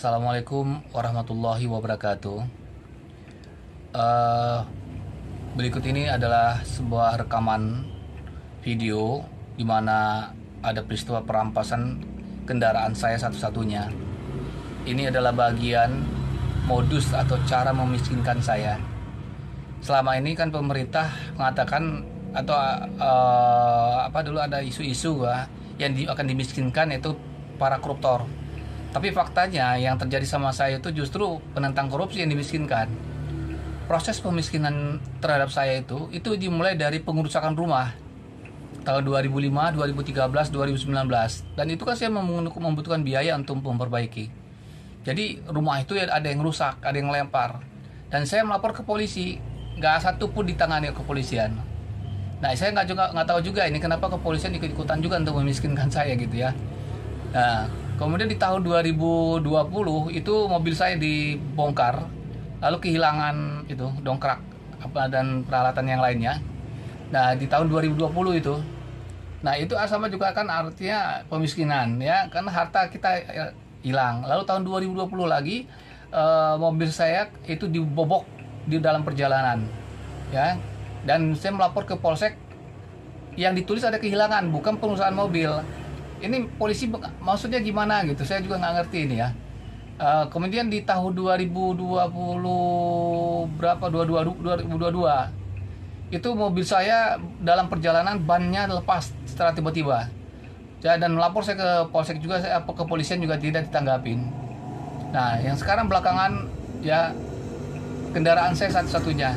Assalamualaikum warahmatullahi wabarakatuh. Eh, Berikut ini adalah sebuah rekaman video di mana ada peristiwa perampasan kendaraan saya satu-satunya. Ini adalah bagian modus atau cara memiskinkan saya. Selama ini kan pemerintah mengatakan atau dulu ada isu-isu yang akan dimiskinkan itu para koruptor. Tapi faktanya yang terjadi sama saya itu justru penentang korupsi yang dimiskinkan. Proses pemiskinan terhadap saya itu dimulai dari pengerusakan rumah tahun 2005, 2013, 2019. Dan itu kan saya membutuhkan biaya untuk memperbaiki. Jadi rumah itu ada yang rusak, ada yang lempar. Dan saya melapor ke polisi, nggak satu pun ditangani kepolisian. Nah, saya nggak tahu juga ini kenapa kepolisian ikut-ikutan juga untuk memiskinkan saya gitu ya. Nah, kemudian di tahun 2020 itu mobil saya dibongkar, lalu kehilangan itu dongkrak dan peralatan yang lainnya. Nah, di tahun 2020 itu, nah itu sama juga kan artinya pemiskinan ya, karena harta kita hilang. Lalu tahun 2020 lagi mobil saya itu dibobok di dalam perjalanan, ya, dan saya melapor ke polsek. Yang ditulis ada kehilangan, bukan perusahaan mobil. Ini polisi maksudnya gimana gitu, saya juga nggak ngerti ini ya. Kemudian di tahun 2020 berapa 2022 itu mobil saya dalam perjalanan bannya lepas secara tiba-tiba ya, dan melapor saya ke polsek juga, saya ke kepolisian juga tidak ditanggapin. Nah, yang sekarang belakangan ya, kendaraan saya satu-satunya,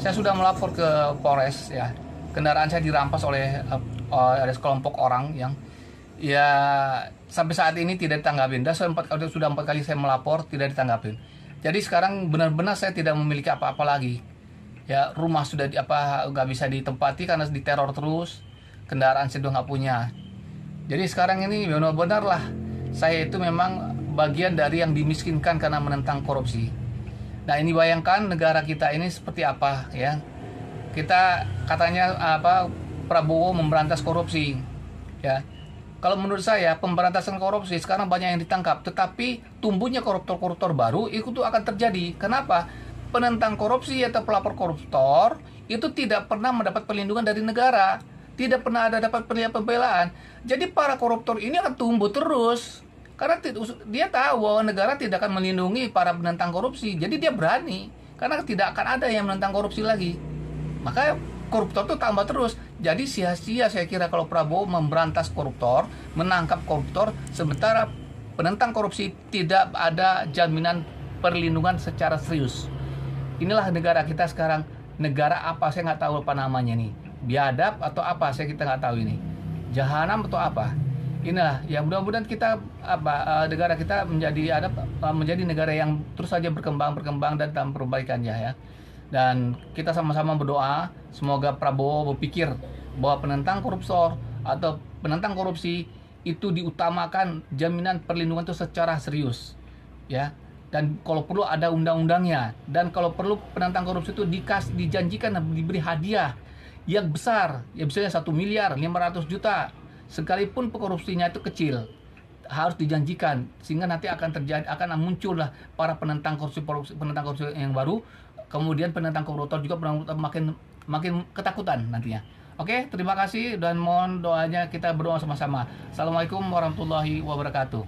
saya sudah melapor ke Polres ya, kendaraan saya dirampas oleh ada sekelompok orang yang ya sampai saat ini tidak ditanggapin. Dan sudah 4 kali saya melapor tidak ditanggapin. Jadi sekarang benar-benar saya tidak memiliki apa-apa lagi. Ya, rumah sudah nggak bisa ditempati karena diteror terus. Kendaraan saya sudah nggak punya. Jadi sekarang ini benar-benar lah saya itu memang bagian dari yang dimiskinkan karena menentang korupsi. Nah, ini bayangkan negara kita ini seperti apa ya. Kita katanya Prabowo memberantas korupsi. Ya. Kalau menurut saya pemberantasan korupsi sekarang banyak yang ditangkap, tetapi tumbuhnya koruptor-koruptor baru itu tuh akan terjadi. Kenapa? Penentang korupsi atau pelapor koruptor itu tidak pernah mendapat perlindungan dari negara, tidak pernah ada dapat pembelaan. Jadi para koruptor ini akan tumbuh terus karena dia tahu bahwa negara tidak akan melindungi para penentang korupsi. Jadi dia berani karena tidak akan ada yang menentang korupsi lagi. Maka koruptor itu tambah terus. Jadi sia-sia saya kira kalau Prabowo memberantas koruptor, menangkap koruptor, sementara penentang korupsi tidak ada jaminan perlindungan secara serius. Inilah negara kita sekarang. Negara apa saya nggak tahu apa namanya nih. Biadab atau apa kita nggak tahu ini. Jahanam atau apa. Inilah yang mudah-mudahan kita negara kita menjadi negara yang terus saja berkembang dan dalam perbaikannya ya. Dan kita sama-sama berdoa semoga Prabowo berpikir bahwa penentang koruptor atau penentang korupsi itu diutamakan jaminan perlindungan itu secara serius ya, dan kalau perlu ada undang-undangnya, dan kalau perlu penentang korupsi itu dijanjikan diberi hadiah yang besar ya, misalnya 1 miliar 500 juta sekalipun korupsinya itu kecil, harus dijanjikan sehingga nanti akan muncullah para penentang korupsi yang baru. Kemudian penentang koruptor juga makin ketakutan nantinya. Oke, terima kasih dan mohon doanya, kita berdoa sama-sama. Assalamualaikum warahmatullahi wabarakatuh.